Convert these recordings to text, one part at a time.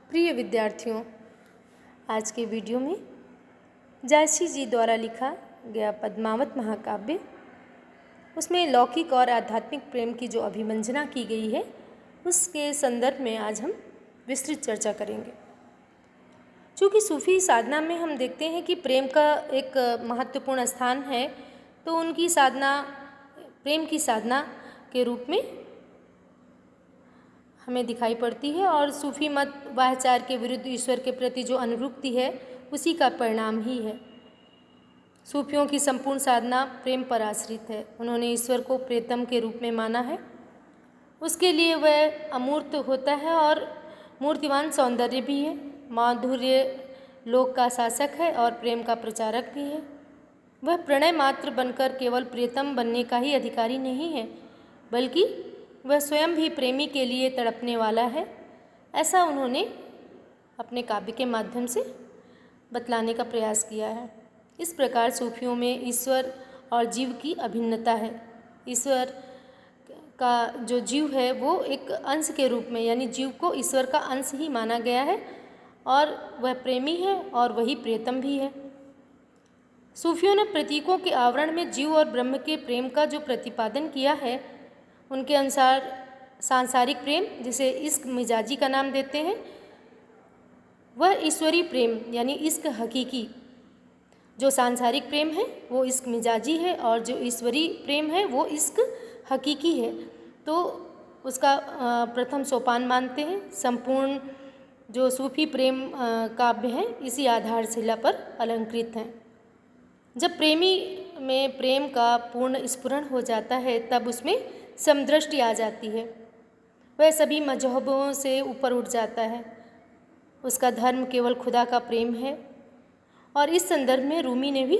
प्रिय विद्यार्थियों, आज के वीडियो में जायसी जी द्वारा लिखा गया पद्मावत महाकाव्य, उसमें लौकिक और आध्यात्मिक प्रेम की जो अभिमंजना की गई है उसके संदर्भ में आज हम विस्तृत चर्चा करेंगे। चूँकि सूफी साधना में हम देखते हैं कि प्रेम का एक महत्वपूर्ण स्थान है, तो उनकी साधना प्रेम की साधना के रूप में हमें दिखाई पड़ती है और सूफी मत वाह्याचार के विरुद्ध ईश्वर के प्रति जो अनुरक्ति है उसी का परिणाम ही है। सूफियों की संपूर्ण साधना प्रेम पर आश्रित है। उन्होंने ईश्वर को प्रेतम के रूप में माना है। उसके लिए वह अमूर्त होता है और मूर्तिवान सौंदर्य भी है, माधुर्य लोक का शासक है और प्रेम का प्रचारक भी है। वह प्रणय मात्र बनकर केवल प्रियतम बनने का ही अधिकारी नहीं है, बल्कि वह स्वयं भी प्रेमी के लिए तड़पने वाला है। ऐसा उन्होंने अपने काव्य के माध्यम से बतलाने का प्रयास किया है। इस प्रकार सूफियों में ईश्वर और जीव की अभिन्नता है। ईश्वर का जो जीव है वो एक अंश के रूप में, यानी जीव को ईश्वर का अंश ही माना गया है और वह प्रेमी है और वही प्रियतम भी है। सूफियों ने प्रतीकों के आवरण में जीव और ब्रह्म के प्रेम का जो प्रतिपादन किया है, उनके अनुसार सांसारिक प्रेम, जिसे इश्क मिजाजी का नाम देते हैं, वह ईश्वरी प्रेम यानी इश्क हकीकी। जो सांसारिक प्रेम है वो इश्क मिजाजी है और जो ईश्वरी प्रेम है वो इश्क हकीकी है। तो उसका प्रथम सोपान मानते हैं। संपूर्ण जो सूफी प्रेम काव्य हैं इसी आधारशिला पर अलंकृत हैं। जब प्रेमी में प्रेम का पूर्ण स्फुरण हो जाता है तब उसमें समदृष्टि आ जाती है। वह सभी मजहबों से ऊपर उठ जाता है। उसका धर्म केवल खुदा का प्रेम है। और इस संदर्भ में रूमी ने भी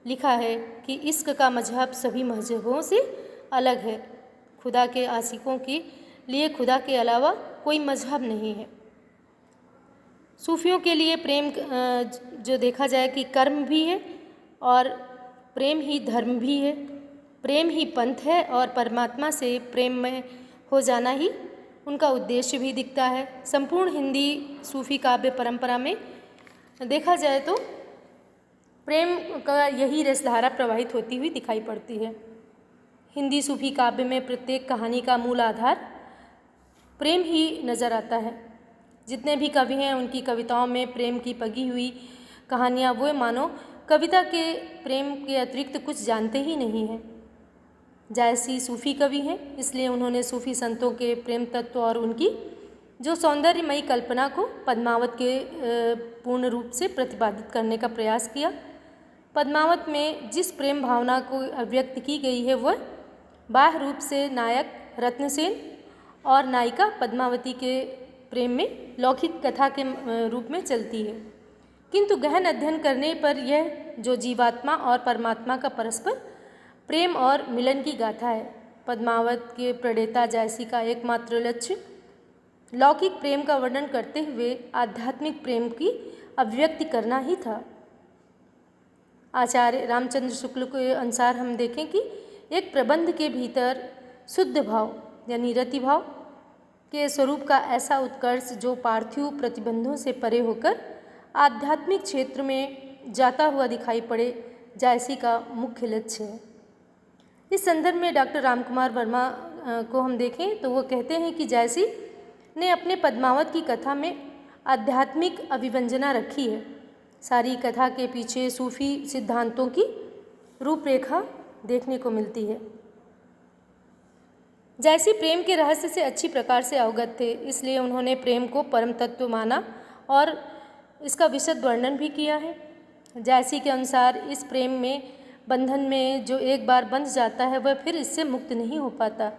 लिखा है कि इश्क का मजहब सभी मजहबों से अलग है। खुदा के आशिकों के लिए खुदा के अलावा कोई मजहब नहीं है। सूफियों के लिए प्रेम जो देखा जाए कि कर्म भी है और प्रेम ही धर्म भी है। प्रेम ही पंथ है और परमात्मा से प्रेम में हो जाना ही उनका उद्देश्य भी दिखता है। संपूर्ण हिंदी सूफी काव्य परंपरा में देखा जाए तो प्रेम का यही रसधारा प्रवाहित होती हुई दिखाई पड़ती है। हिंदी सूफी काव्य में प्रत्येक कहानी का मूल आधार प्रेम ही नज़र आता है। जितने भी कवि हैं उनकी कविताओं में प्रेम की पगी हुई कहानियाँ वो मानो कविता के प्रेम के अतिरिक्त कुछ जानते ही नहीं हैं। जायसी सूफी कवि हैं, इसलिए उन्होंने सूफी संतों के प्रेम तत्व और उनकी जो सौंदर्यमयी कल्पना को पद्मावत के पूर्ण रूप से प्रतिपादित करने का प्रयास किया। पद्मावत में जिस प्रेम भावना को अभिव्यक्त की गई है वह बाह्य रूप से नायक रत्नसेन और नायिका पद्मावती के प्रेम में लौकिक कथा के रूप में चलती है, किंतु गहन अध्ययन करने पर यह जो जीवात्मा और परमात्मा का परस्पर प्रेम और मिलन की गाथा है। पद्मावत के प्रणेता जायसी का एकमात्र लक्ष्य लौकिक प्रेम का वर्णन करते हुए आध्यात्मिक प्रेम की अभिव्यक्ति करना ही था। आचार्य रामचंद्र शुक्ल के अनुसार हम देखें कि एक प्रबंध के भीतर शुद्ध भाव यानी रति भाव के स्वरूप का ऐसा उत्कर्ष जो पार्थिव प्रतिबंधों से परे होकर आध्यात्मिक क्षेत्र में जाता हुआ दिखाई पड़े, जायसी का मुख्य लक्ष्य है। इस संदर्भ में डॉक्टर रामकुमार वर्मा को हम देखें तो वो कहते हैं कि जायसी ने अपने पद्मावत की कथा में आध्यात्मिक अभिव्यंजना रखी है। सारी कथा के पीछे सूफी सिद्धांतों की रूपरेखा देखने को मिलती है। जायसी प्रेम के रहस्य से अच्छी प्रकार से अवगत थे, इसलिए उन्होंने प्रेम को परम तत्व माना और इसका विशद वर्णन भी किया है। जायसी के अनुसार इस प्रेम में बंधन में जो एक बार बंध जाता है वह फिर इससे मुक्त नहीं हो पाता।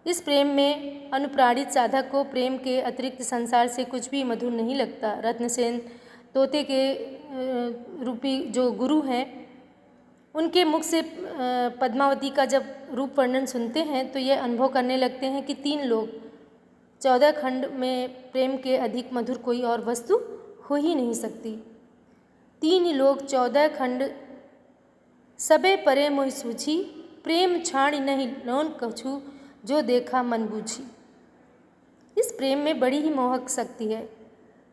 इस प्रेम में अनुप्राणित साधक को प्रेम के अतिरिक्त संसार से कुछ भी मधुर नहीं लगता। रत्नसेन तोते के रूपी जो गुरु हैं, उनके मुख से पद्मावती का जब रूप वर्णन सुनते हैं तो यह अनुभव करने लगते हैं कि 3 लोग 14 खंड में प्रेम के अधिक मधुर कोई और वस्तु हो ही नहीं सकती। 3 लोग 14 खंड सबे परे मोहि सूझी, प्रेम छाणी नहीं लोन कछु, जो देखा मन बूझी। इस प्रेम में बड़ी ही मोहक शक्ति है।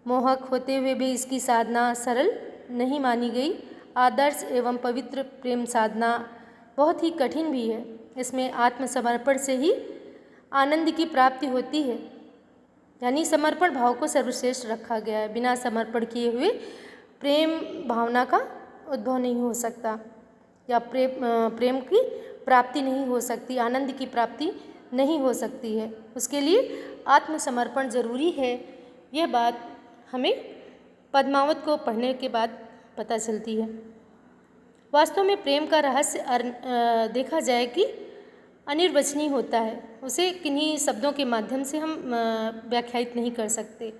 मोहक होते हुए भी इसकी साधना सरल नहीं मानी गई। आदर्श एवं पवित्र प्रेम साधना बहुत ही कठिन भी है। इसमें आत्मसमर्पण से ही आनंद की प्राप्ति होती है, यानी समर्पण भाव को सर्वश्रेष्ठ रखा गया है। बिना समर्पण किए हुए प्रेम भावना का उद्भव नहीं हो सकता, या प्रेम की प्राप्ति नहीं हो सकती, आनंद की प्राप्ति नहीं हो सकती है। उसके लिए आत्मसमर्पण जरूरी है। यह बात हमें पद्मावत को पढ़ने के बाद पता चलती है। वास्तव में प्रेम का रहस्य देखा जाए कि अनिर्वचनीय होता है। उसे किन्हीं शब्दों के माध्यम से हम व्याख्यायित नहीं कर सकते।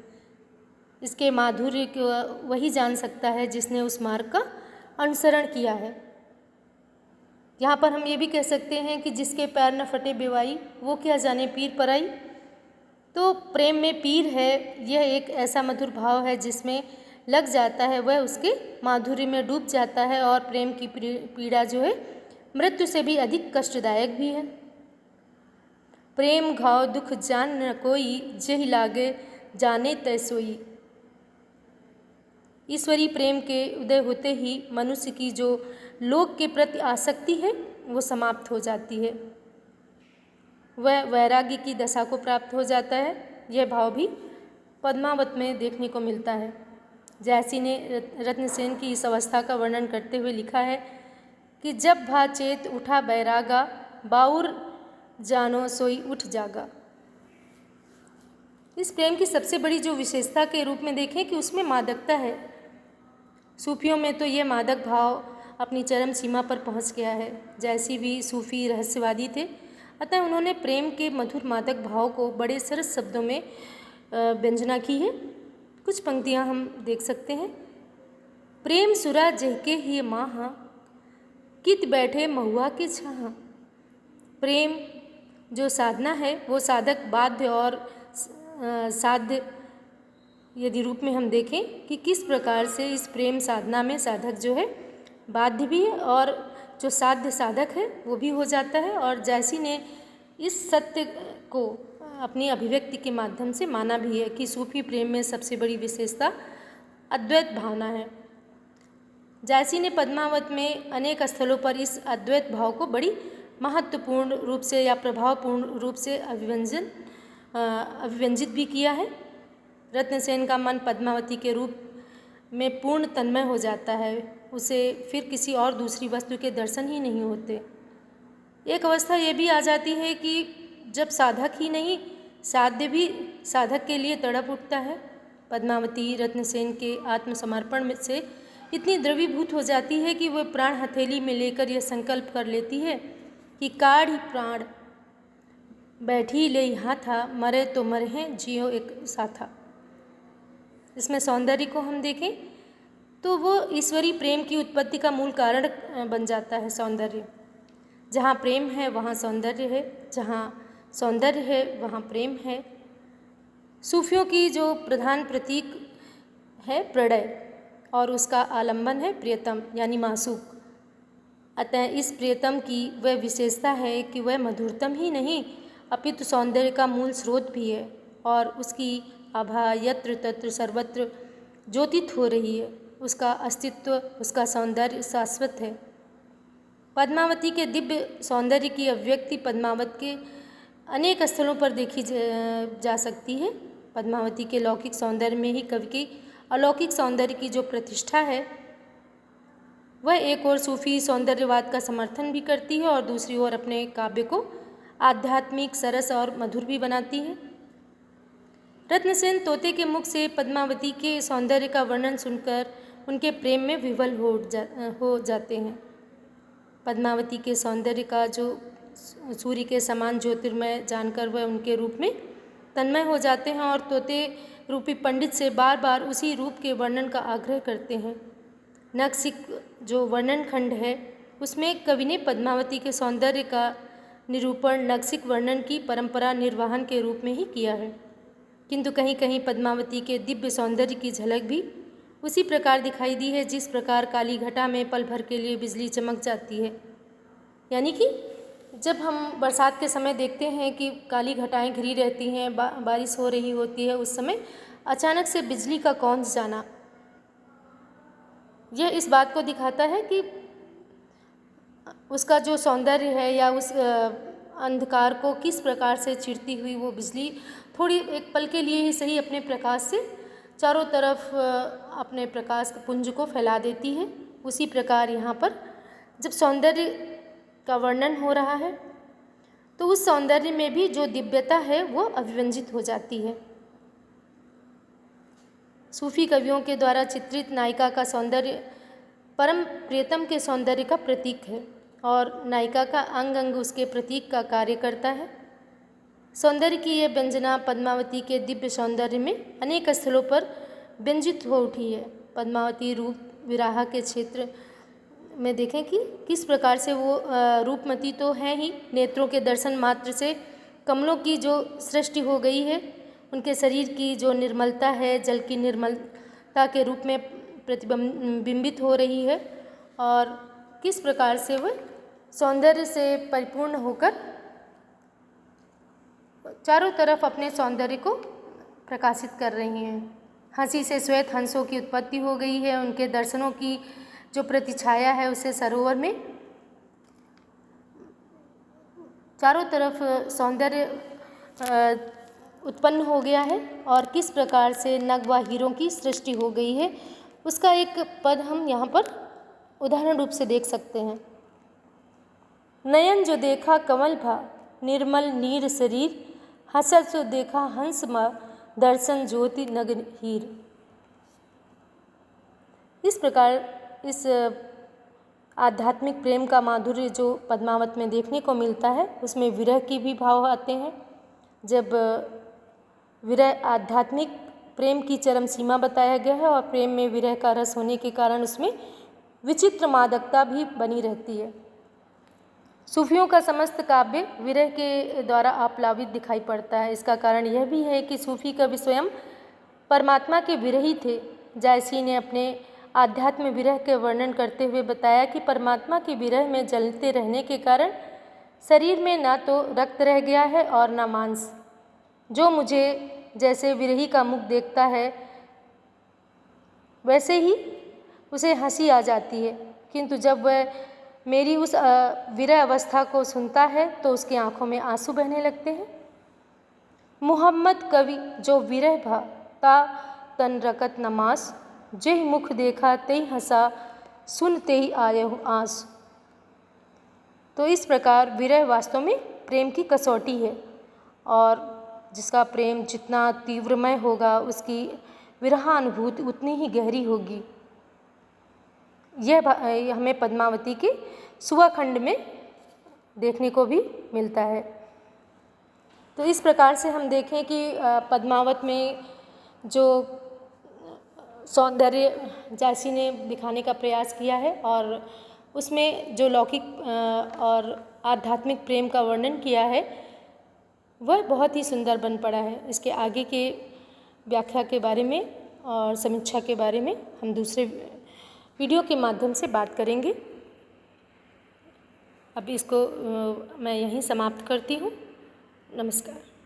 इसके माधुर्य को वही जान सकता है जिसने उस मार्ग का अनुसरण किया है। यहाँ पर हम ये भी कह सकते हैं कि जिसके पैर न फटे बेवाई, वो क्या जाने पीर पराई। तो प्रेम में पीर है, यह एक ऐसा मधुर भाव है जिसमें लग जाता है वह उसके माधुर्य में डूब जाता है। और प्रेम की पीड़ा जो है मृत्यु से भी अधिक कष्टदायक भी है। प्रेम घाव दुख जान न कोई, जेहि लागे जाने तै सोई। ईश्वरीय प्रेम के उदय होते ही मनुष्य की जो लोक के प्रति आसक्ति है वो समाप्त हो जाती है, वह वैराग्य की दशा को प्राप्त हो जाता है। यह भाव भी पद्मावत में देखने को मिलता है। जैसी ने रत्नसेन की इस अवस्था का वर्णन करते हुए लिखा है कि जब भा चेत उठा बैरागा, बाउर जानो सोई उठ जागा। इस प्रेम की सबसे बड़ी जो विशेषता के रूप में देखें कि उसमें मादकता है। सूफियों में तो ये मादक भाव अपनी चरम सीमा पर पहुंच गया है। जैसी भी सूफी रहस्यवादी थे, अतः उन्होंने प्रेम के मधुर मादक भाव को बड़े सरस शब्दों में व्यंजना की है। कुछ पंक्तियां हम देख सकते हैं। प्रेम सुरा जहके ही माहा, कित बैठे महुआ के छाहा। प्रेम जो साधना है वो साधक बाध्य और साध्य यदि रूप में हम देखें कि किस प्रकार से इस प्रेम साधना में साधक जो है बाध्य भी है और जो साध्य साधक है वो भी हो जाता है। और जैसी ने इस सत्य को अपनी अभिव्यक्ति के माध्यम से माना भी है कि सूफी प्रेम में सबसे बड़ी विशेषता अद्वैत भावना है। जैसी ने पद्मावत में अनेक स्थलों पर इस अद्वैत भाव को बड़ी महत्वपूर्ण रूप से या प्रभावपूर्ण रूप से अभिव्यंजित भी किया है। रत्नसेन का मन पद्मावती के रूप में पूर्ण तन्मय हो जाता है, उसे फिर किसी और दूसरी वस्तु के दर्शन ही नहीं होते। एक अवस्था ये भी आ जाती है कि जब साधक ही नहीं साध्य भी साधक के लिए तड़प उठता है। पद्मावती रत्नसेन के आत्मसमर्पण से इतनी द्रवीभूत हो जाती है कि वह प्राण हथेली में लेकर यह संकल्प कर लेती है कि काढ़ी प्राण बैठी ले यहाँ था, मरे तो मरे हैं जियो एक साथा। इसमें सौंदर्य को हम देखें तो वो ईश्वरीय प्रेम की उत्पत्ति का मूल कारण बन जाता है सौंदर्य। जहाँ प्रेम है वहाँ सौंदर्य है, जहाँ सौंदर्य है वहाँ प्रेम है। सूफियों की जो प्रधान प्रतीक है प्रणय और उसका आलंबन है प्रियतम यानी मासूक। अतः इस प्रियतम की वह विशेषता है कि वह मधुरतम ही नहीं अपितु सौंदर्य का मूल स्रोत भी है और उसकी आभा यत्र तत्र सर्वत्र ज्योतित हो रही है। उसका अस्तित्व, उसका सौंदर्य शाश्वत है। पद्मावती के दिव्य सौंदर्य की अभिव्यक्ति पद्मावत के अनेक स्थलों पर देखी जा सकती है। पद्मावती के लौकिक सौंदर्य में ही कवि की अलौकिक सौंदर्य की जो प्रतिष्ठा है वह एक ओर सूफी सौंदर्यवाद का समर्थन भी करती है और दूसरी ओर अपने काव्य को आध्यात्मिक, सरस और मधुर भी बनाती है। रत्नसेन तोते के मुख से पद्मावती के सौंदर्य का वर्णन सुनकर उनके प्रेम में विह्वल हो जाते हैं। पद्मावती के सौंदर्य का जो सूर्य के समान ज्योतिर्मय जानकर वह उनके रूप में तन्मय हो जाते हैं और तोते रूपी पंडित से बार बार उसी रूप के वर्णन का आग्रह करते हैं। नक्सिक जो वर्णन खंड है उसमें कवि ने पद्मावती के सौंदर्य का निरूपण नक्सिक वर्णन की परंपरा निर्वहन के रूप में ही किया है, किंतु कहीं कहीं पद्मावती के दिव्य सौंदर्य की झलक भी उसी प्रकार दिखाई दी है जिस प्रकार काली घटा में पल भर के लिए बिजली चमक जाती है। यानी कि जब हम बरसात के समय देखते हैं कि काली घटाएं घिरी रहती हैं, बारिश हो रही होती है, उस समय अचानक से बिजली का कौंध जाना, यह इस बात को दिखाता है कि उसका जो सौंदर्य है या उस अंधकार को किस प्रकार से चीरती हुई वो बिजली थोड़ी एक पल के लिए ही सही अपने प्रकाश से चारों तरफ अपने प्रकाश पुंज को फैला देती है। उसी प्रकार यहाँ पर जब सौंदर्य का वर्णन हो रहा है तो उस सौंदर्य में भी जो दिव्यता है वो अभिव्यंजित हो जाती है। सूफी कवियों के द्वारा चित्रित नायिका का सौंदर्य परम प्रियतम के सौंदर्य का प्रतीक है और नायिका का अंग अंग उसके प्रतीक का कार्य करता है। सौंदर्य की यह व्यंजना पद्मावती के दिव्य सौंदर्य में अनेक स्थलों पर व्यंजित हो उठी है। पद्मावती रूप विराह के क्षेत्र में देखें कि किस प्रकार से वो रूपमती तो है ही, नेत्रों के दर्शन मात्र से कमलों की जो सृष्टि हो गई है, उनके शरीर की जो निर्मलता है जल की निर्मलता के रूप में प्रतिबिंबित हो रही है और किस प्रकार से वह सौंदर्य से परिपूर्ण होकर चारों तरफ अपने सौंदर्य को प्रकाशित कर रही हैं। हंसी से श्वेत हंसों की उत्पत्ति हो गई है, उनके दर्शनों की जो प्रतिछाया है उसे सरोवर में चारों तरफ सौंदर्य उत्पन्न हो गया है और किस प्रकार से नग व हीरों की सृष्टि हो गई है उसका एक पद हम यहाँ पर उदाहरण रूप से देख सकते हैं। नयन जो देखा कमल भा निर्मल नीर शरीर, हसल सो देखा हंस मा दर्शन ज्योति नग हीर। इस प्रकार इस आध्यात्मिक प्रेम का माधुर्य जो पद्मावत में देखने को मिलता है उसमें विरह की भी भाव आते हैं। जब विरह आध्यात्मिक प्रेम की चरम सीमा बताया गया है और प्रेम में विरह का रस होने के कारण उसमें विचित्र मादकता भी बनी रहती है। सूफियों का समस्त काव्य विरह के द्वारा आप्लावित दिखाई पड़ता है। इसका कारण यह भी है कि सूफी कवि स्वयं परमात्मा के विरही थे। जायसी ने अपने आध्यात्म विरह के वर्णन करते हुए बताया कि परमात्मा के विरह में जलते रहने के कारण शरीर में ना तो रक्त रह गया है और ना मांस। जो मुझे जैसे विरही का मुख देखता है वैसे ही उसे हंसी आ जाती है, किंतु जब वह मेरी उस विरह अवस्था को सुनता है तो उसकी आंखों में आंसू बहने लगते हैं। मोहम्मद कवि जो विरह भा ता तन रकत नमास, जेह मुख देखा तेहि हंसा सुनते ही आयहु आंस। तो इस प्रकार विरह वास्तव में प्रेम की कसौटी है और जिसका प्रेम जितना तीव्रमय होगा उसकी विरहानुभूति उतनी ही गहरी होगी। यह हमें पद्मावती के सुवाखंड में देखने को भी मिलता है। तो इस प्रकार से हम देखें कि पद्मावत में जो सौंदर्य जायसी ने दिखाने का प्रयास किया है और उसमें जो लौकिक और आध्यात्मिक प्रेम का वर्णन किया है वह बहुत ही सुंदर बन पड़ा है। इसके आगे के व्याख्या के बारे में और समीक्षा के बारे में हम दूसरे वीडियो के माध्यम से बात करेंगे। अब इसको मैं यहीं समाप्त करती हूँ। नमस्कार।